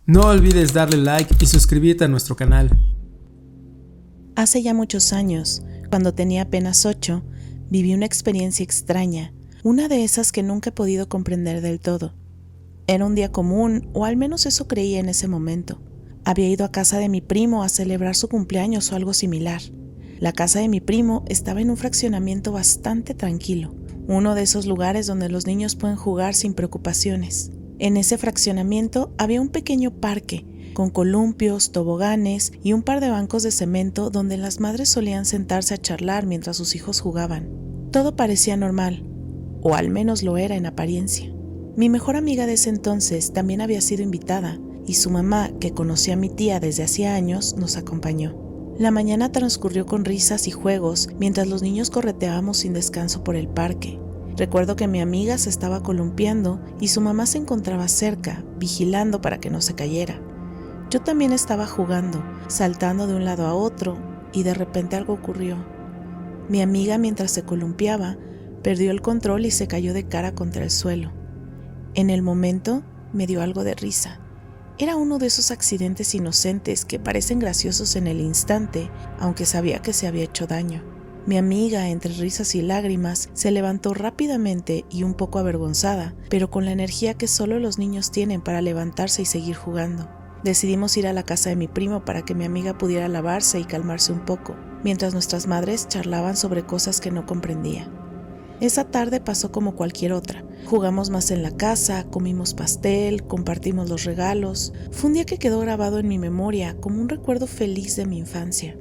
No olvides darle like y suscribirte a nuestro canal. Hace ya muchos años, cuando tenía apenas 8, viví una experiencia extraña, una de esas que nunca he podido comprender del todo. Era un día común, o al menos eso creía en ese momento. Había ido a casa de mi primo a celebrar su cumpleaños o algo similar. La casa de mi primo estaba en un fraccionamiento bastante tranquilo, uno de esos lugares donde los niños pueden jugar sin preocupaciones. En ese fraccionamiento había un pequeño parque, con columpios, toboganes y un par de bancos de cemento donde las madres solían sentarse a charlar mientras sus hijos jugaban. Todo parecía normal, o al menos lo era en apariencia. Mi mejor amiga de ese entonces también había sido invitada, y su mamá, que conocía a mi tía desde hacía años, nos acompañó. La mañana transcurrió con risas y juegos mientras los niños correteábamos sin descanso por el parque. Recuerdo que mi amiga se estaba columpiando y su mamá se encontraba cerca, vigilando para que no se cayera. Yo también estaba jugando, saltando de un lado a otro, y de repente algo ocurrió. Mi amiga, mientras se columpiaba, perdió el control y se cayó de cara contra el suelo. En el momento me dio algo de risa. Era uno de esos accidentes inocentes que parecen graciosos en el instante, aunque sabía que se había hecho daño. Mi amiga, entre risas y lágrimas, se levantó rápidamente y un poco avergonzada, pero con la energía que solo los niños tienen para levantarse y seguir jugando. Decidimos ir a la casa de mi primo para que mi amiga pudiera lavarse y calmarse un poco, mientras nuestras madres charlaban sobre cosas que no comprendía. Esa tarde pasó como cualquier otra. Jugamos más en la casa, comimos pastel, compartimos los regalos. Fue un día que quedó grabado en mi memoria como un recuerdo feliz de mi infancia.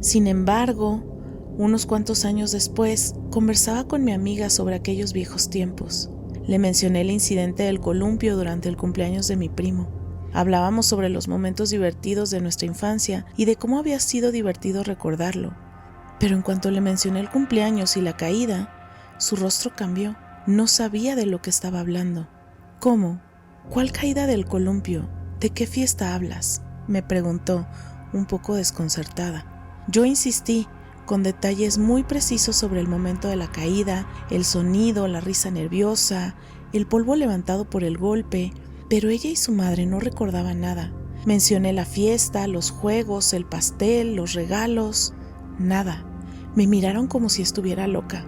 Sin embargo, unos cuantos años después, conversaba con mi amiga sobre aquellos viejos tiempos. Le mencioné el incidente del columpio durante el cumpleaños de mi primo. Hablábamos sobre los momentos divertidos de nuestra infancia y de cómo había sido divertido recordarlo. Pero en cuanto le mencioné el cumpleaños y la caída, su rostro cambió. No sabía de lo que estaba hablando. ¿Cómo? ¿Cuál caída del columpio? ¿De qué fiesta hablas?, me preguntó, un poco desconcertada. Yo insistí, con detalles muy precisos sobre el momento de la caída, el sonido, la risa nerviosa, el polvo levantado por el golpe, pero ella y su madre no recordaban nada. Mencioné la fiesta, los juegos, el pastel, los regalos. Nada. Me miraron como si estuviera loca.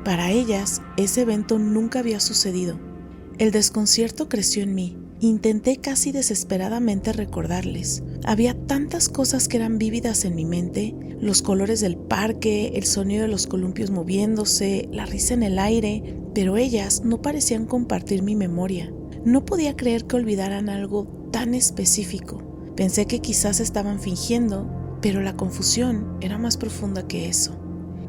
Para ellas, ese evento nunca había sucedido. El desconcierto creció en mí. Intenté casi desesperadamente recordarles. Había tantas cosas que eran vívidas en mi mente: los colores del parque, el sonido de los columpios moviéndose, la risa en el aire, pero ellas no parecían compartir mi memoria. No podía creer que olvidaran algo tan específico. Pensé que quizás estaban fingiendo, pero la confusión era más profunda que eso.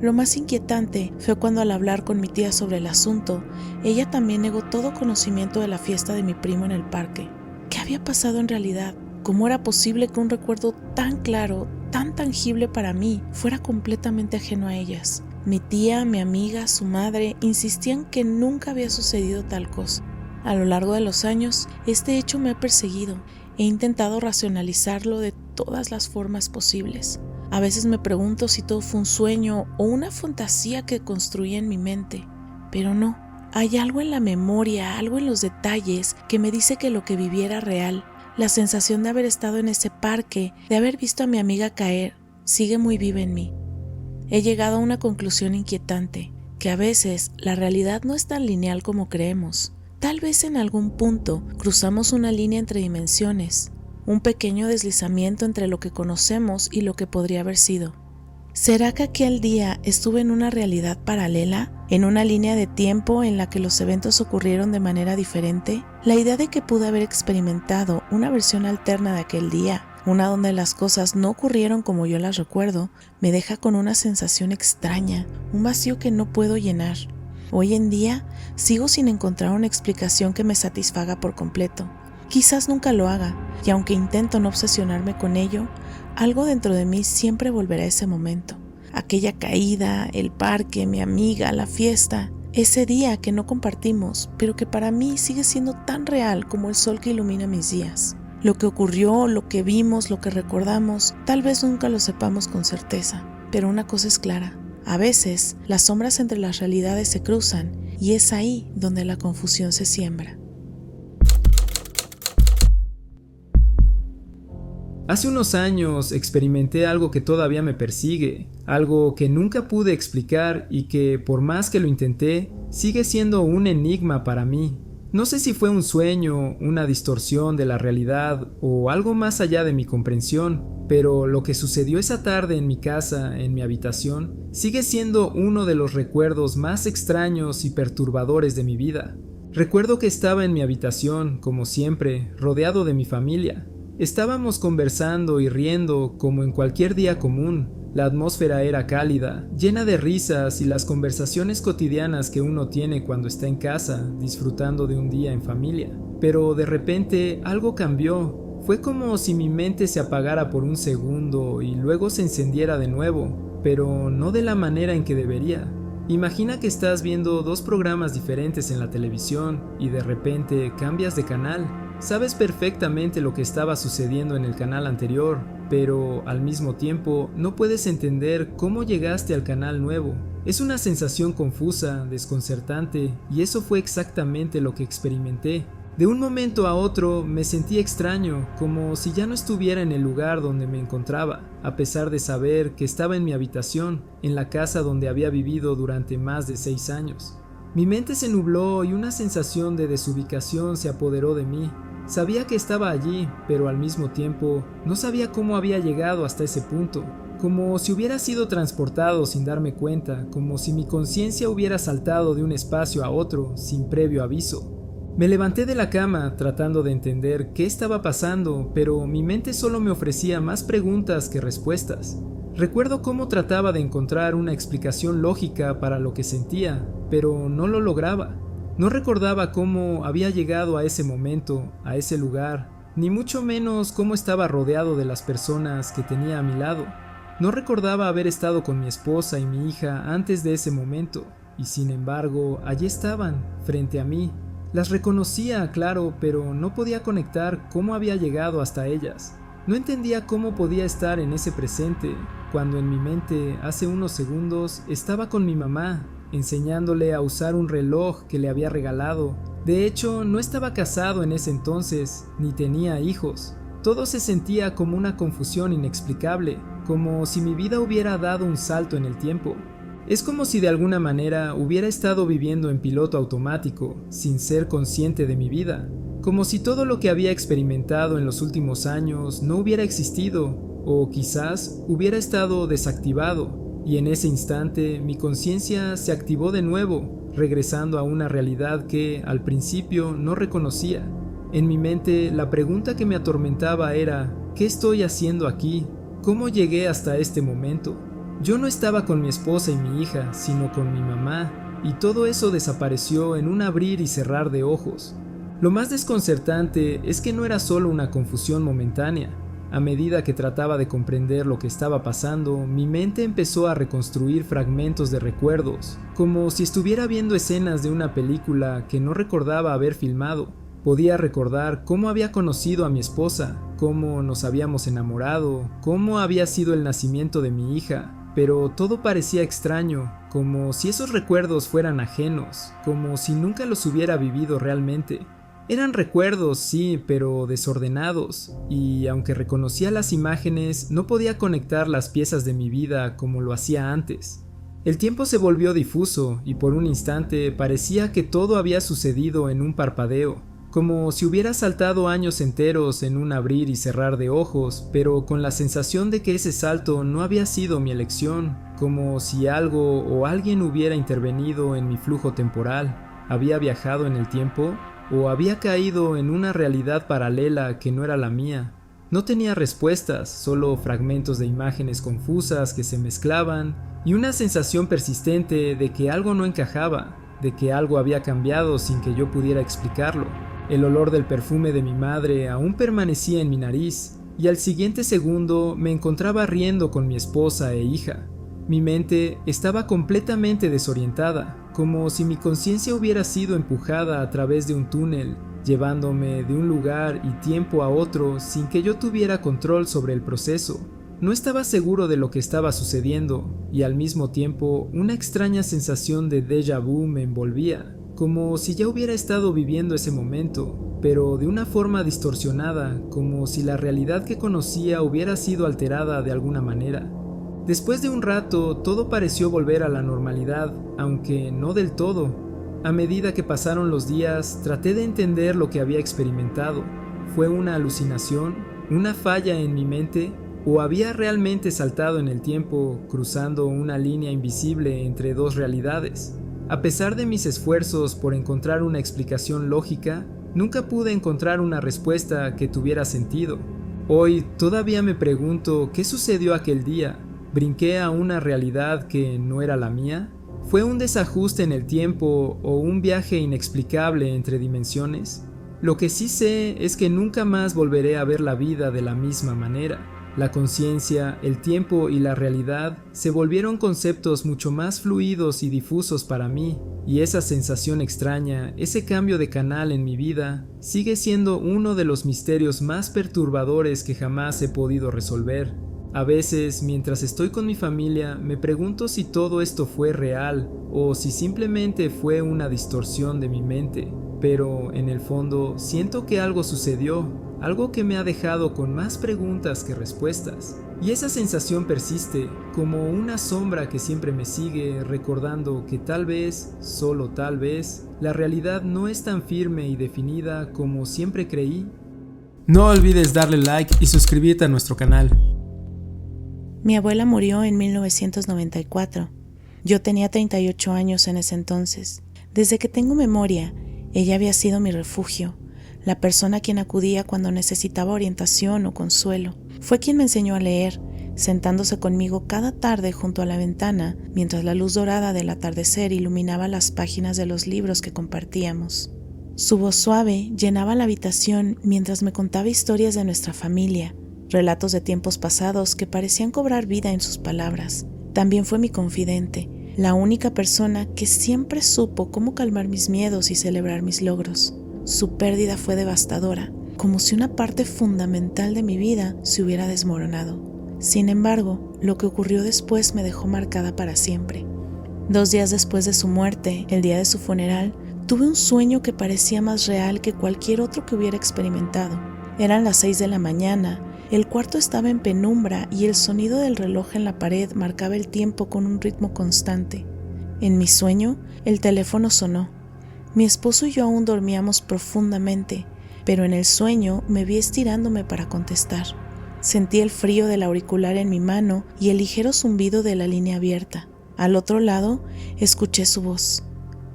Lo más inquietante fue cuando, al hablar con mi tía sobre el asunto, ella también negó todo conocimiento de la fiesta de mi primo en el parque. ¿Qué había pasado en realidad? ¿Cómo era posible que un recuerdo tan claro, tan tangible para mí, fuera completamente ajeno a ellas? Mi tía, mi amiga, su madre insistían que nunca había sucedido tal cosa. A lo largo de los años, este hecho me ha perseguido. He intentado racionalizarlo de todas las formas posibles. A veces me pregunto si todo fue un sueño o una fantasía que construí en mi mente, pero no. Hay algo en la memoria, algo en los detalles que me dice que lo que viví era real. La sensación de haber estado en ese parque, de haber visto a mi amiga caer, sigue muy viva en mí. He llegado a una conclusión inquietante, que a veces la realidad no es tan lineal como creemos. Tal vez en algún punto cruzamos una línea entre dimensiones, un pequeño deslizamiento entre lo que conocemos y lo que podría haber sido. ¿Será que aquel día estuve en una realidad paralela? ¿En una línea de tiempo en la que los eventos ocurrieron de manera diferente? La idea de que pude haber experimentado una versión alterna de aquel día, una donde las cosas no ocurrieron como yo las recuerdo, me deja con una sensación extraña, un vacío que no puedo llenar. Hoy en día sigo sin encontrar una explicación que me satisfaga por completo. Quizás nunca lo haga, y aunque intento no obsesionarme con ello, algo dentro de mí siempre volverá a ese momento. Aquella caída, el parque, mi amiga, la fiesta, ese día que no compartimos, pero que para mí sigue siendo tan real como el sol que ilumina mis días. Lo que ocurrió, lo que vimos, lo que recordamos, tal vez nunca lo sepamos con certeza, pero una cosa es clara: a veces las sombras entre las realidades se cruzan, y es ahí donde la confusión se siembra. Hace unos años experimenté algo que todavía me persigue, algo que nunca pude explicar y que, por más que lo intenté, sigue siendo un enigma para mí. No sé si fue un sueño, una distorsión de la realidad o algo más allá de mi comprensión, pero lo que sucedió esa tarde en mi casa, en mi habitación, sigue siendo uno de los recuerdos más extraños y perturbadores de mi vida. Recuerdo que estaba en mi habitación, como siempre, rodeado de mi familia. Estábamos conversando y riendo como en cualquier día común. La atmósfera era cálida, llena de risas y las conversaciones cotidianas que uno tiene cuando está en casa, disfrutando de un día en familia. Pero de repente algo cambió. Fue como si mi mente se apagara por un segundo y luego se encendiera de nuevo, pero no de la manera en que debería. Imagina que estás viendo dos programas diferentes en la televisión y de repente cambias de canal. Sabes perfectamente lo que estaba sucediendo en el canal anterior, pero al mismo tiempo no puedes entender cómo llegaste al canal nuevo. Es una sensación confusa, desconcertante, y eso fue exactamente lo que experimenté. De un momento a otro me sentí extraño, como si ya no estuviera en el lugar donde me encontraba, a pesar de saber que estaba en mi habitación, en la casa donde había vivido durante más de 6 años. Mi mente se nubló y una sensación de desubicación se apoderó de mí. Sabía que estaba allí, pero al mismo tiempo no sabía cómo había llegado hasta ese punto, como si hubiera sido transportado sin darme cuenta, como si mi conciencia hubiera saltado de un espacio a otro sin previo aviso. Me levanté de la cama tratando de entender qué estaba pasando, pero mi mente solo me ofrecía más preguntas que respuestas. Recuerdo cómo trataba de encontrar una explicación lógica para lo que sentía, pero no lo lograba. No recordaba cómo había llegado a ese momento, a ese lugar, ni mucho menos cómo estaba rodeado de las personas que tenía a mi lado. No recordaba haber estado con mi esposa y mi hija antes de ese momento, y sin embargo, allí estaban, frente a mí. Las reconocía, claro, pero no podía conectar cómo había llegado hasta ellas. No entendía cómo podía estar en ese presente, cuando en mi mente, hace unos segundos, estaba con mi mamá, enseñándole a usar un reloj que le había regalado. De hecho, no estaba casado en ese entonces, ni tenía hijos. Todo se sentía como una confusión inexplicable, como si mi vida hubiera dado un salto en el tiempo. Es como si de alguna manera hubiera estado viviendo en piloto automático, sin ser consciente de mi vida, como si todo lo que había experimentado en los últimos años no hubiera existido, o quizás hubiera estado desactivado, y en ese instante mi conciencia se activó de nuevo, regresando a una realidad que, al principio, no reconocía. En mi mente, la pregunta que me atormentaba era, ¿qué estoy haciendo aquí? ¿Cómo llegué hasta este momento? Yo no estaba con mi esposa y mi hija, sino con mi mamá, y todo eso desapareció en un abrir y cerrar de ojos. Lo más desconcertante es que no era solo una confusión momentánea. A medida que trataba de comprender lo que estaba pasando, mi mente empezó a reconstruir fragmentos de recuerdos, como si estuviera viendo escenas de una película que no recordaba haber filmado. Podía recordar cómo había conocido a mi esposa, cómo nos habíamos enamorado, cómo había sido el nacimiento de mi hija, pero todo parecía extraño, como si esos recuerdos fueran ajenos, como si nunca los hubiera vivido realmente. Eran recuerdos, sí, pero desordenados, y aunque reconocía las imágenes, no podía conectar las piezas de mi vida como lo hacía antes. El tiempo se volvió difuso, y por un instante parecía que todo había sucedido en un parpadeo, como si hubiera saltado años enteros en un abrir y cerrar de ojos, pero con la sensación de que ese salto no había sido mi elección, como si algo o alguien hubiera intervenido en mi flujo temporal. ¿Había viajado en el tiempo? ¿O había caído en una realidad paralela que no era la mía? No tenía respuestas, solo fragmentos de imágenes confusas que se mezclaban y una sensación persistente de que algo no encajaba, de que algo había cambiado sin que yo pudiera explicarlo. El olor del perfume de mi madre aún permanecía en mi nariz, y al siguiente segundo me encontraba riendo con mi esposa e hija. Mi mente estaba completamente desorientada, como si mi conciencia hubiera sido empujada a través de un túnel, llevándome de un lugar y tiempo a otro sin que yo tuviera control sobre el proceso. No estaba seguro de lo que estaba sucediendo, y al mismo tiempo una extraña sensación de déjà vu me envolvía. como si ya hubiera estado viviendo ese momento, pero de una forma distorsionada, como si la realidad que conocía hubiera sido alterada de alguna manera. Después de un rato, todo pareció volver a la normalidad, aunque no del todo. A medida que pasaron los días, traté de entender lo que había experimentado. ¿Fue una alucinación? ¿Una falla en mi mente? ¿O había realmente saltado en el tiempo, cruzando una línea invisible entre dos realidades? A pesar de mis esfuerzos por encontrar una explicación lógica, nunca pude encontrar una respuesta que tuviera sentido. Hoy todavía me pregunto qué sucedió aquel día. ¿Brinqué a una realidad que no era la mía? ¿Fue un desajuste en el tiempo o un viaje inexplicable entre dimensiones? Lo que sí sé es que nunca más volveré a ver la vida de la misma manera. La conciencia, el tiempo y la realidad se volvieron conceptos mucho más fluidos y difusos para mí, y esa sensación extraña, ese cambio de canal en mi vida, sigue siendo uno de los misterios más perturbadores que jamás he podido resolver. A veces, mientras estoy con mi familia, me pregunto si todo esto fue real o si simplemente fue una distorsión de mi mente, pero en el fondo siento que algo sucedió, algo que me ha dejado con más preguntas que respuestas. Y esa sensación persiste, como una sombra que siempre me sigue, recordando que tal vez, solo tal vez, la realidad no es tan firme y definida como siempre creí. No olvides darle like y suscribirte a nuestro canal. Mi abuela murió en 1994. Yo tenía 38 años en ese entonces. Desde que tengo memoria, ella había sido mi refugio, la persona a quien acudía cuando necesitaba orientación o consuelo. Fue quien me enseñó a leer, sentándose conmigo cada tarde junto a la ventana mientras la luz dorada del atardecer iluminaba las páginas de los libros que compartíamos. Su voz suave llenaba la habitación mientras me contaba historias de nuestra familia, relatos de tiempos pasados que parecían cobrar vida en sus palabras. También fue mi confidente, la única persona que siempre supo cómo calmar mis miedos y celebrar mis logros. Su pérdida fue devastadora, como si una parte fundamental de mi vida se hubiera desmoronado. Sin embargo, lo que ocurrió después me dejó marcada para siempre. 2 días después de su muerte, el día de su funeral, tuve un sueño que parecía más real que cualquier otro que hubiera experimentado. Eran las 6 de la mañana. El cuarto estaba en penumbra y el sonido del reloj en la pared marcaba el tiempo con un ritmo constante. En mi sueño, el teléfono sonó. Mi esposo y yo aún dormíamos profundamente, pero en el sueño me vi estirándome para contestar. Sentí el frío del auricular en mi mano y el ligero zumbido de la línea abierta. Al otro lado, escuché su voz.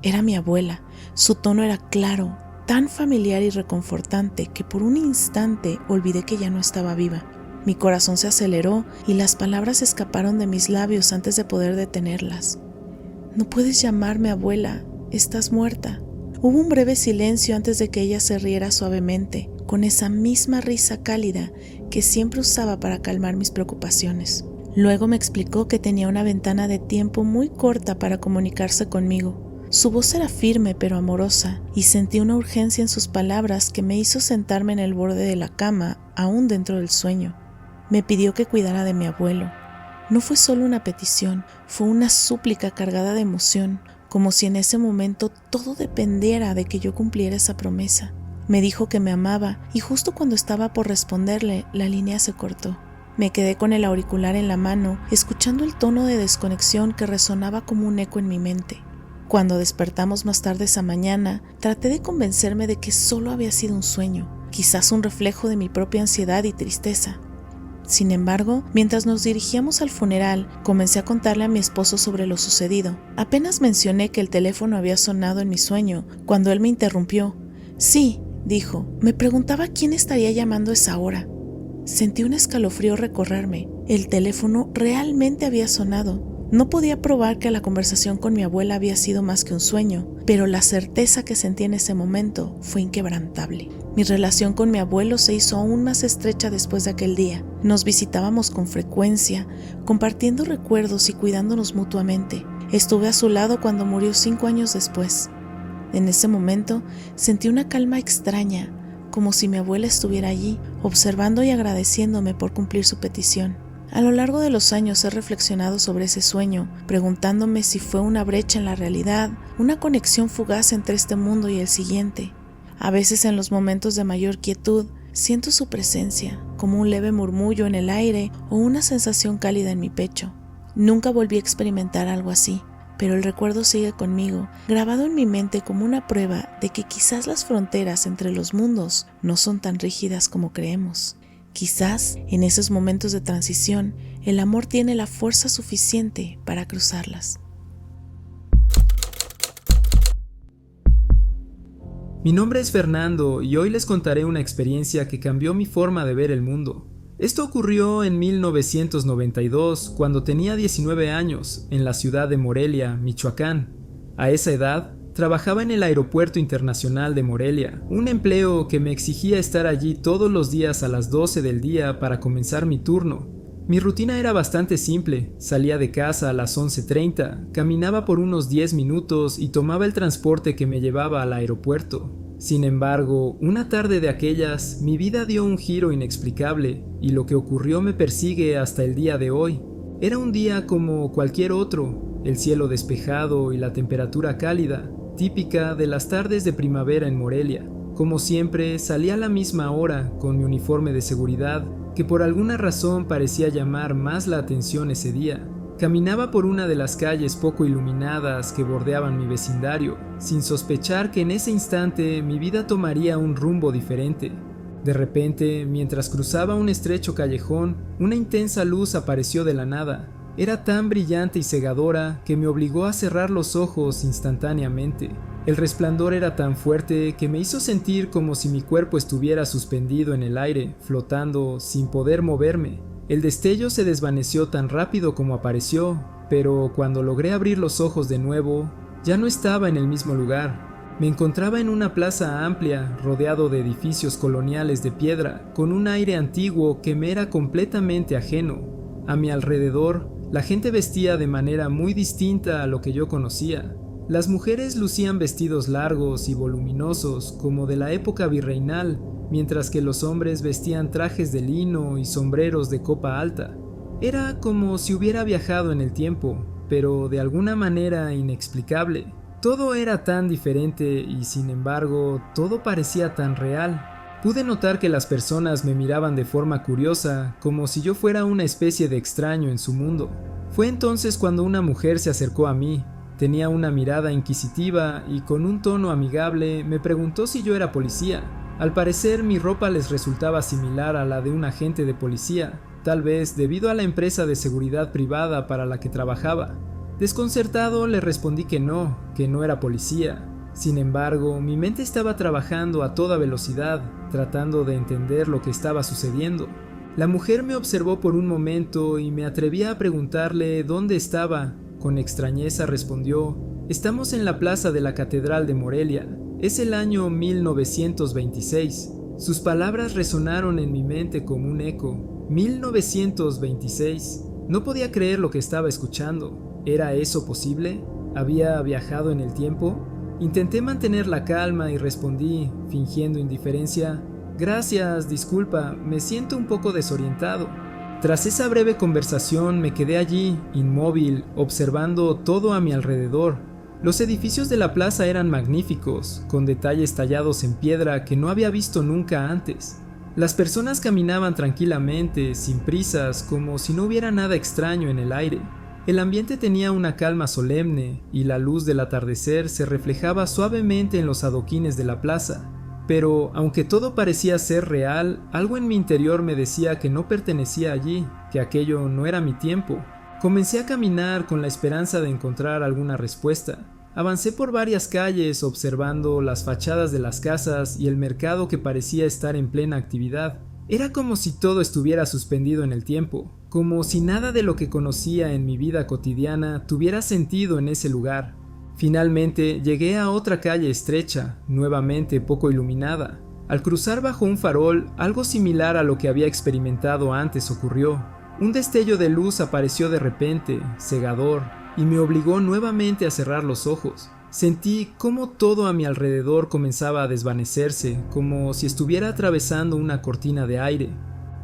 Era mi abuela. Su tono era claro, tan familiar y reconfortante que por un instante olvidé que ya no estaba viva. Mi corazón se aceleró y las palabras escaparon de mis labios antes de poder detenerlas. No puedes llamarme abuela, estás muerta. Hubo un breve silencio antes de que ella se riera suavemente, con esa misma risa cálida que siempre usaba para calmar mis preocupaciones. Luego me explicó que tenía una ventana de tiempo muy corta para comunicarse conmigo. Su voz era firme pero amorosa, y sentí una urgencia en sus palabras que me hizo sentarme en el borde de la cama, aún dentro del sueño. Me pidió que cuidara de mi abuelo. No fue solo una petición, fue una súplica cargada de emoción, como si en ese momento todo dependiera de que yo cumpliera esa promesa. Me dijo que me amaba, y justo cuando estaba por responderle, la línea se cortó. Me quedé con el auricular en la mano, escuchando el tono de desconexión que resonaba como un eco en mi mente. Cuando despertamos más tarde esa mañana, traté de convencerme de que solo había sido un sueño, quizás un reflejo de mi propia ansiedad y tristeza. Sin embargo, mientras nos dirigíamos al funeral, comencé a contarle a mi esposo sobre lo sucedido. Apenas mencioné que el teléfono había sonado en mi sueño, cuando él me interrumpió. Sí, dijo, me preguntaba quién estaría llamando a esa hora. Sentí un escalofrío recorrerme. El teléfono realmente había sonado. No podía probar que la conversación con mi abuela había sido más que un sueño, pero la certeza que sentí en ese momento fue inquebrantable. Mi relación con mi abuelo se hizo aún más estrecha después de aquel día. Nos visitábamos con frecuencia, compartiendo recuerdos y cuidándonos mutuamente. Estuve a su lado cuando murió 5 años después. En ese momento sentí una calma extraña, como si mi abuela estuviera allí, observando y agradeciéndome por cumplir su petición. A lo largo de los años he reflexionado sobre ese sueño, preguntándome si fue una brecha en la realidad, una conexión fugaz entre este mundo y el siguiente. A veces en los momentos de mayor quietud, siento su presencia, como un leve murmullo en el aire o una sensación cálida en mi pecho. Nunca volví a experimentar algo así, pero el recuerdo sigue conmigo, grabado en mi mente como una prueba de que quizás las fronteras entre los mundos no son tan rígidas como creemos. Quizás en esos momentos de transición, el amor tiene la fuerza suficiente para cruzarlas. Mi nombre es Fernando y hoy les contaré una experiencia que cambió mi forma de ver el mundo. Esto ocurrió en 1992, cuando tenía 19 años, en la ciudad de Morelia, Michoacán. A esa edad, trabajaba en el Aeropuerto Internacional de Morelia, un empleo que me exigía estar allí todos los días a las 12 del día para comenzar mi turno. Mi rutina era bastante simple: salía de casa a las 11:30, caminaba por unos 10 minutos y tomaba el transporte que me llevaba al aeropuerto. Sin embargo, una tarde de aquellas, mi vida dio un giro inexplicable y lo que ocurrió me persigue hasta el día de hoy. Era un día como cualquier otro, el cielo despejado y la temperatura cálida, típica de las tardes de primavera en Morelia. Como siempre, salí a la misma hora con mi uniforme de seguridad, que por alguna razón parecía llamar más la atención ese día. Caminaba por una de las calles poco iluminadas que bordeaban mi vecindario, sin sospechar que en ese instante mi vida tomaría un rumbo diferente. De repente, mientras cruzaba un estrecho callejón, una intensa luz apareció de la nada. Era tan brillante y cegadora que me obligó a cerrar los ojos instantáneamente. El resplandor era tan fuerte que me hizo sentir como si mi cuerpo estuviera suspendido en el aire, flotando, sin poder moverme. El destello se desvaneció tan rápido como apareció, pero cuando logré abrir los ojos de nuevo, ya no estaba en el mismo lugar. Me encontraba en una plaza amplia, rodeado de edificios coloniales de piedra, con un aire antiguo que me era completamente ajeno. A mi alrededor, la gente vestía de manera muy distinta a lo que yo conocía. Las mujeres lucían vestidos largos y voluminosos, como de la época virreinal, mientras que los hombres vestían trajes de lino y sombreros de copa alta. Era como si hubiera viajado en el tiempo, pero de alguna manera inexplicable. Todo era tan diferente y, sin embargo, todo parecía tan real. Pude notar que las personas me miraban de forma curiosa, como si yo fuera una especie de extraño en su mundo. Fue entonces cuando una mujer se acercó a mí. Tenía una mirada inquisitiva y con un tono amigable me preguntó si yo era policía. Al parecer mi ropa les resultaba similar a la de un agente de policía, tal vez debido a la empresa de seguridad privada para la que trabajaba. Desconcertado le respondí que no era policía. Sin embargo, mi mente estaba trabajando a toda velocidad, tratando de entender lo que estaba sucediendo. La mujer me observó por un momento y me atreví a preguntarle dónde estaba. Con extrañeza respondió: «Estamos en la plaza de la Catedral de Morelia. Es el año 1926. Sus palabras resonaron en mi mente como un eco. 1926. No podía creer lo que estaba escuchando. ¿Era eso posible? ¿Había viajado en el tiempo? Intenté mantener la calma y respondí, fingiendo indiferencia: «Gracias, disculpa, me siento un poco desorientado». Tras esa breve conversación me quedé allí, inmóvil, observando todo a mi alrededor. Los edificios de la plaza eran magníficos, con detalles tallados en piedra que no había visto nunca antes. Las personas caminaban tranquilamente, sin prisas, como si no hubiera nada extraño en el aire. El ambiente tenía una calma solemne, y la luz del atardecer se reflejaba suavemente en los adoquines de la plaza. Pero, aunque todo parecía ser real, algo en mi interior me decía que no pertenecía allí, que aquello no era mi tiempo. Comencé a caminar con la esperanza de encontrar alguna respuesta. Avancé por varias calles observando las fachadas de las casas y el mercado que parecía estar en plena actividad. Era como si todo estuviera suspendido en el tiempo, como si nada de lo que conocía en mi vida cotidiana tuviera sentido en ese lugar. Finalmente llegué a otra calle estrecha, nuevamente poco iluminada. Al cruzar bajo un farol, algo similar a lo que había experimentado antes ocurrió. Un destello de luz apareció de repente, cegador, y me obligó nuevamente a cerrar los ojos. Sentí cómo todo a mi alrededor comenzaba a desvanecerse, como si estuviera atravesando una cortina de aire.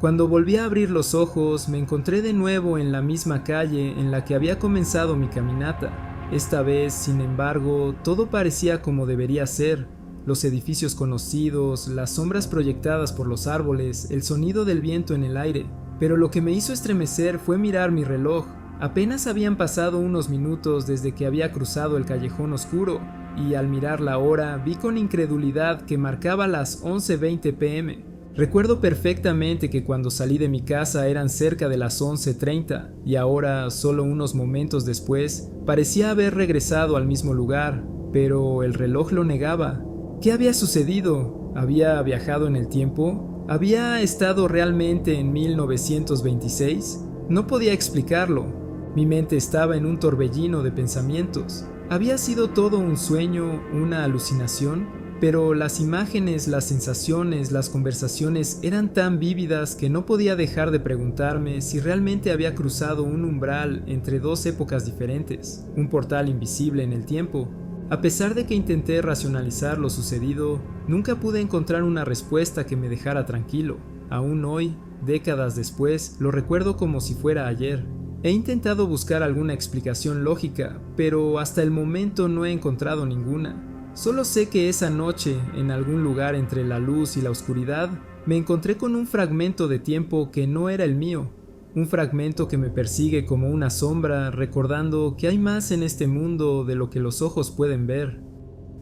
Cuando volví a abrir los ojos, me encontré de nuevo en la misma calle en la que había comenzado mi caminata. Esta vez, sin embargo, todo parecía como debería ser. Los edificios conocidos, las sombras proyectadas por los árboles, el sonido del viento en el aire. Pero lo que me hizo estremecer fue mirar mi reloj. Apenas habían pasado unos minutos desde que había cruzado el callejón oscuro, y al mirar la hora vi con incredulidad que marcaba las 11:20 p.m. Recuerdo perfectamente que cuando salí de mi casa eran cerca de las 11:30, y ahora, solo unos momentos después, parecía haber regresado al mismo lugar, pero el reloj lo negaba. ¿Qué había sucedido? ¿Había viajado en el tiempo? ¿Había estado realmente en 1926? No podía explicarlo. Mi mente estaba en un torbellino de pensamientos. ¿Había sido todo un sueño, una alucinación? Pero las imágenes, las sensaciones, las conversaciones eran tan vívidas que no podía dejar de preguntarme si realmente había cruzado un umbral entre dos épocas diferentes, un portal invisible en el tiempo. A pesar de que intenté racionalizar lo sucedido, nunca pude encontrar una respuesta que me dejara tranquilo. Aún hoy, décadas después, lo recuerdo como si fuera ayer. He intentado buscar alguna explicación lógica, pero hasta el momento no he encontrado ninguna. Solo sé que esa noche, en algún lugar entre la luz y la oscuridad, me encontré con un fragmento de tiempo que no era el mío. Un fragmento que me persigue como una sombra, recordando que hay más en este mundo de lo que los ojos pueden ver.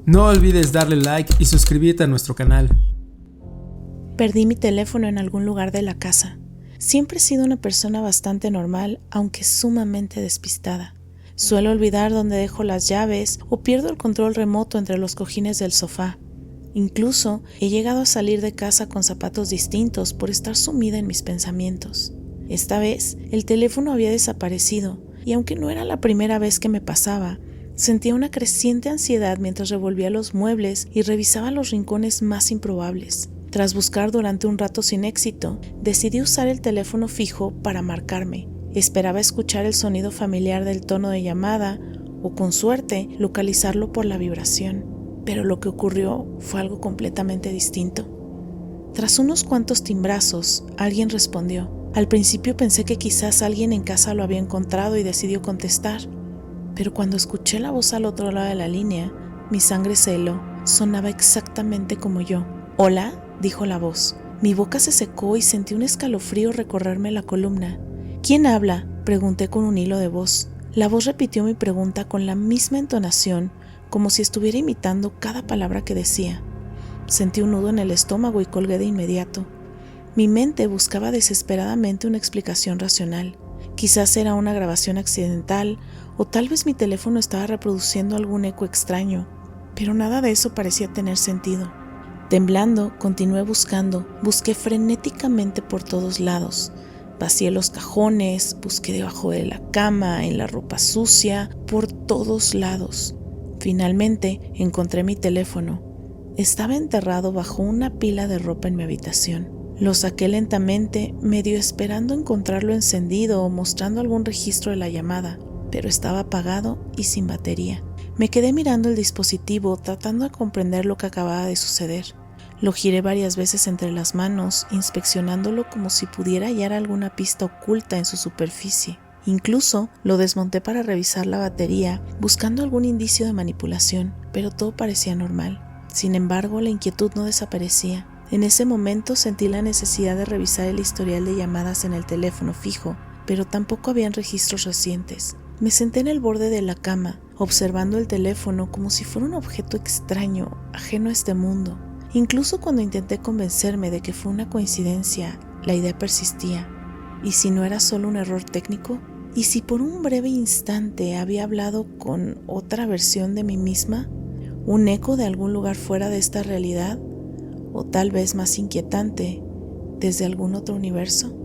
No olvides darle like y suscribirte a nuestro canal. Perdí mi teléfono en algún lugar de la casa. Siempre he sido una persona bastante normal, aunque sumamente despistada. Suelo olvidar dónde dejo las llaves o pierdo el control remoto entre los cojines del sofá. Incluso he llegado a salir de casa con zapatos distintos por estar sumida en mis pensamientos. Esta vez, el teléfono había desaparecido, y aunque no era la primera vez que me pasaba, sentía una creciente ansiedad mientras revolvía los muebles y revisaba los rincones más improbables. Tras buscar durante un rato sin éxito, decidí usar el teléfono fijo para marcarme. Esperaba escuchar el sonido familiar del tono de llamada o, con suerte, localizarlo por la vibración. Pero lo que ocurrió fue algo completamente distinto. Tras unos cuantos timbrazos, alguien respondió. Al principio pensé que quizás alguien en casa lo había encontrado y decidió contestar. Pero cuando escuché la voz al otro lado de la línea, mi sangre se heló. Sonaba exactamente como yo. «Hola», dijo la voz. Mi boca se secó y sentí un escalofrío recorrerme la columna. «¿Quién habla?», pregunté con un hilo de voz. La voz repitió mi pregunta con la misma entonación, como si estuviera imitando cada palabra que decía. Sentí un nudo en el estómago y colgué de inmediato. Mi mente buscaba desesperadamente una explicación racional. Quizás era una grabación accidental, o tal vez mi teléfono estaba reproduciendo algún eco extraño, pero nada de eso parecía tener sentido. Temblando, continué buscando. Busqué frenéticamente por todos lados. Vacié los cajones, busqué debajo de la cama, en la ropa sucia, por todos lados. Finalmente encontré mi teléfono. Estaba enterrado bajo una pila de ropa en mi habitación. Lo saqué lentamente, medio esperando encontrarlo encendido o mostrando algún registro de la llamada, pero estaba apagado y sin batería. Me quedé mirando el dispositivo, tratando de comprender lo que acababa de suceder. Lo giré varias veces entre las manos, inspeccionándolo como si pudiera hallar alguna pista oculta en su superficie. Incluso lo desmonté para revisar la batería, buscando algún indicio de manipulación, pero todo parecía normal. Sin embargo, la inquietud no desaparecía. En ese momento sentí la necesidad de revisar el historial de llamadas en el teléfono fijo, pero tampoco habían registros recientes. Me senté en el borde de la cama, observando el teléfono como si fuera un objeto extraño, ajeno a este mundo. Incluso cuando intenté convencerme de que fue una coincidencia, la idea persistía. ¿Y si no era solo un error técnico? ¿Y si por un breve instante había hablado con otra versión de mí misma? ¿Un eco de algún lugar fuera de esta realidad? ¿O tal vez más inquietante, desde algún otro universo?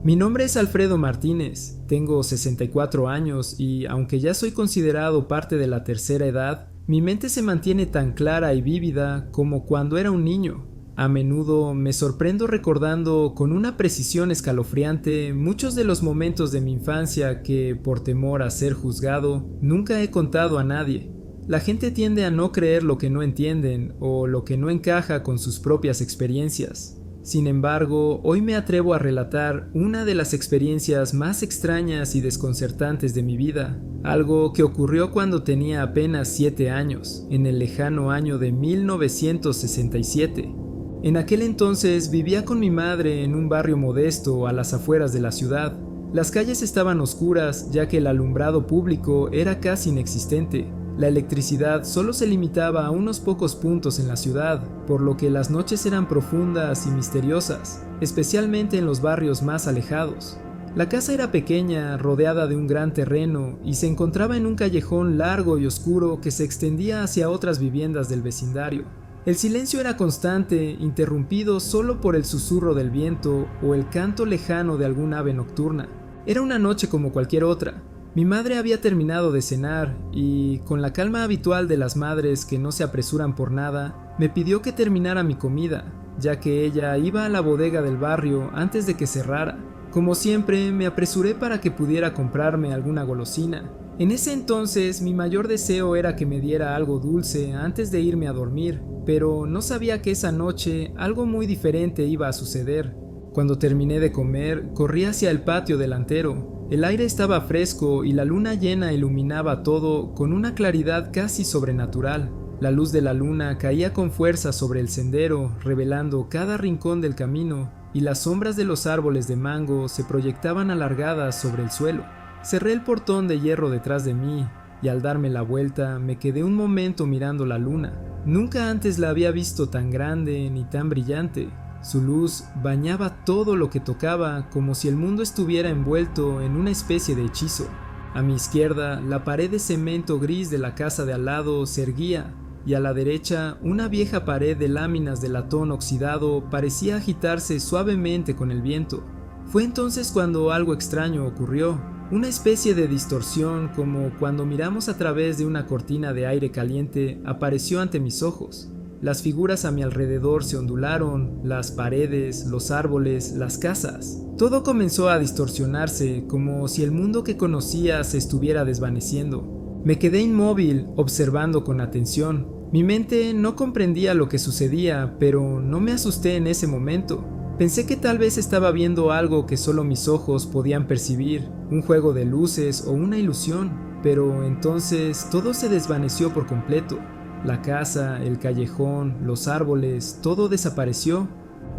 Mi nombre es Alfredo Martínez, tengo 64 años y aunque ya soy considerado parte de la tercera edad, mi mente se mantiene tan clara y vívida como cuando era un niño. A menudo me sorprendo recordando con una precisión escalofriante muchos de los momentos de mi infancia que, por temor a ser juzgado, nunca he contado a nadie. La gente tiende a no creer lo que no entienden o lo que no encaja con sus propias experiencias. Sin embargo, hoy me atrevo a relatar una de las experiencias más extrañas y desconcertantes de mi vida, algo que ocurrió cuando tenía apenas 7 años, en el lejano año de 1967. En aquel entonces vivía con mi madre en un barrio modesto a las afueras de la ciudad. Las calles estaban oscuras ya que el alumbrado público era casi inexistente. La electricidad solo se limitaba a unos pocos puntos en la ciudad, por lo que las noches eran profundas y misteriosas, especialmente en los barrios más alejados. La casa era pequeña, rodeada de un gran terreno, y se encontraba en un callejón largo y oscuro que se extendía hacia otras viviendas del vecindario. El silencio era constante, interrumpido solo por el susurro del viento o el canto lejano de algún ave nocturna. Era una noche como cualquier otra. Mi madre había terminado de cenar y, con la calma habitual de las madres que no se apresuran por nada, me pidió que terminara mi comida, ya que ella iba a la bodega del barrio antes de que cerrara. Como siempre, me apresuré para que pudiera comprarme alguna golosina. En ese entonces, mi mayor deseo era que me diera algo dulce antes de irme a dormir, pero no sabía que esa noche algo muy diferente iba a suceder. Cuando terminé de comer, corrí hacia el patio delantero. El aire estaba fresco y la luna llena iluminaba todo con una claridad casi sobrenatural. La luz de la luna caía con fuerza sobre el sendero, revelando cada rincón del camino, y las sombras de los árboles de mango se proyectaban alargadas sobre el suelo. Cerré el portón de hierro detrás de mí, y al darme la vuelta me quedé un momento mirando la luna. Nunca antes la había visto tan grande ni tan brillante. Su luz bañaba todo lo que tocaba como si el mundo estuviera envuelto en una especie de hechizo. A mi izquierda, la pared de cemento gris de la casa de al lado se erguía, y a la derecha, una vieja pared de láminas de latón oxidado parecía agitarse suavemente con el viento. Fue entonces cuando algo extraño ocurrió. Una especie de distorsión, como cuando miramos a través de una cortina de aire caliente, apareció ante mis ojos. Las figuras a mi alrededor se ondularon, las paredes, los árboles, las casas. Todo comenzó a distorsionarse, como si el mundo que conocía se estuviera desvaneciendo. Me quedé inmóvil, observando con atención. Mi mente no comprendía lo que sucedía, pero no me asusté en ese momento. Pensé que tal vez estaba viendo algo que solo mis ojos podían percibir, un juego de luces o una ilusión, pero entonces todo se desvaneció por completo. La casa, el callejón, los árboles, todo desapareció.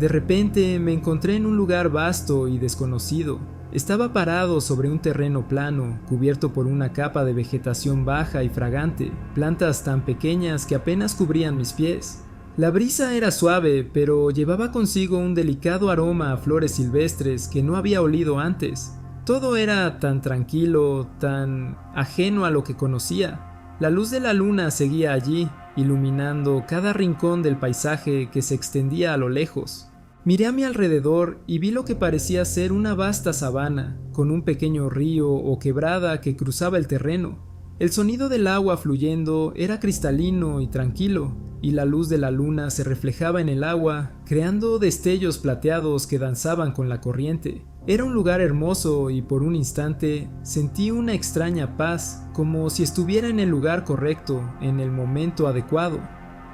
De repente me encontré en un lugar vasto y desconocido. Estaba parado sobre un terreno plano, cubierto por una capa de vegetación baja y fragante, plantas tan pequeñas que apenas cubrían mis pies. La brisa era suave, pero llevaba consigo un delicado aroma a flores silvestres que no había olido antes. Todo era tan tranquilo, tan ajeno a lo que conocía. La luz de la luna seguía allí, iluminando cada rincón del paisaje que se extendía a lo lejos. Miré a mi alrededor y vi lo que parecía ser una vasta sabana, con un pequeño río o quebrada que cruzaba el terreno. El sonido del agua fluyendo era cristalino y tranquilo, y la luz de la luna se reflejaba en el agua, creando destellos plateados que danzaban con la corriente. Era un lugar hermoso y por un instante sentí una extraña paz, como si estuviera en el lugar correcto, en el momento adecuado.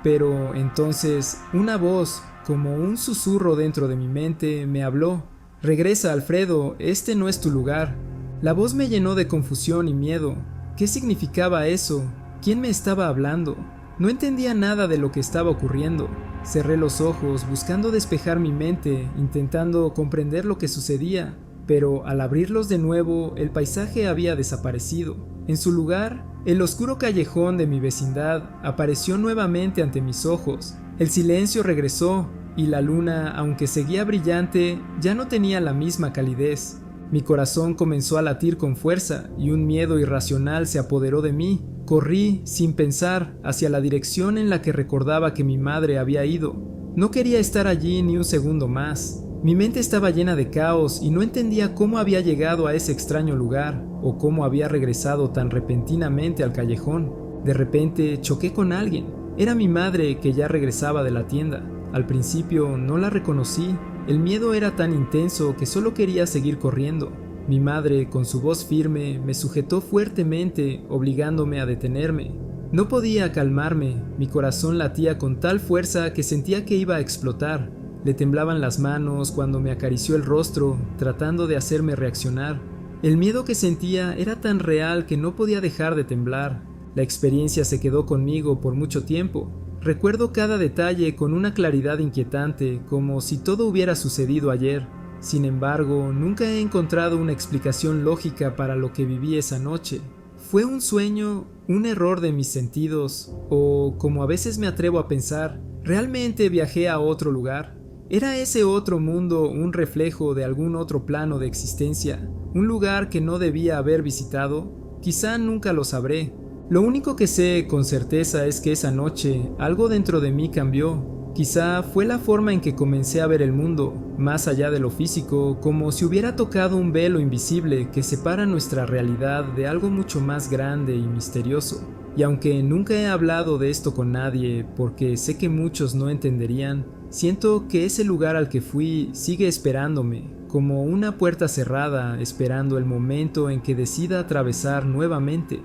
Pero entonces una voz, como un susurro dentro de mi mente, me habló. «Regresa, Alfredo, este no es tu lugar». La voz me llenó de confusión y miedo. ¿Qué significaba eso? ¿Quién me estaba hablando? No entendía nada de lo que estaba ocurriendo. Cerré los ojos buscando despejar mi mente, intentando comprender lo que sucedía, pero al abrirlos de nuevo el paisaje había desaparecido. En su lugar, el oscuro callejón de mi vecindad apareció nuevamente ante mis ojos. El silencio regresó y la luna, aunque seguía brillante, ya no tenía la misma calidez. Mi corazón comenzó a latir con fuerza y un miedo irracional se apoderó de mí. Corrí, sin pensar, hacia la dirección en la que recordaba que mi madre había ido. No quería estar allí ni un segundo más. Mi mente estaba llena de caos y no entendía cómo había llegado a ese extraño lugar o cómo había regresado tan repentinamente al callejón. De repente choqué con alguien. Era mi madre, que ya regresaba de la tienda. Al principio no la reconocí. El miedo era tan intenso que solo quería seguir corriendo. Mi madre, con su voz firme, me sujetó fuertemente, obligándome a detenerme. No podía calmarme, mi corazón latía con tal fuerza que sentía que iba a explotar. Le temblaban las manos cuando me acarició el rostro, tratando de hacerme reaccionar. El miedo que sentía era tan real que no podía dejar de temblar. La experiencia se quedó conmigo por mucho tiempo. Recuerdo cada detalle con una claridad inquietante, como si todo hubiera sucedido ayer. Sin embargo, nunca he encontrado una explicación lógica para lo que viví esa noche. ¿Fue un sueño, un error de mis sentidos, o, como a veces me atrevo a pensar, realmente viajé a otro lugar? ¿Era ese otro mundo un reflejo de algún otro plano de existencia? ¿Un lugar que no debía haber visitado? Quizá nunca lo sabré. Lo único que sé con certeza es que esa noche algo dentro de mí cambió. Quizá fue la forma en que comencé a ver el mundo, más allá de lo físico, como si hubiera tocado un velo invisible que separa nuestra realidad de algo mucho más grande y misterioso. Y aunque nunca he hablado de esto con nadie, porque sé que muchos no entenderían, siento que ese lugar al que fui sigue esperándome, como una puerta cerrada esperando el momento en que decida atravesar nuevamente.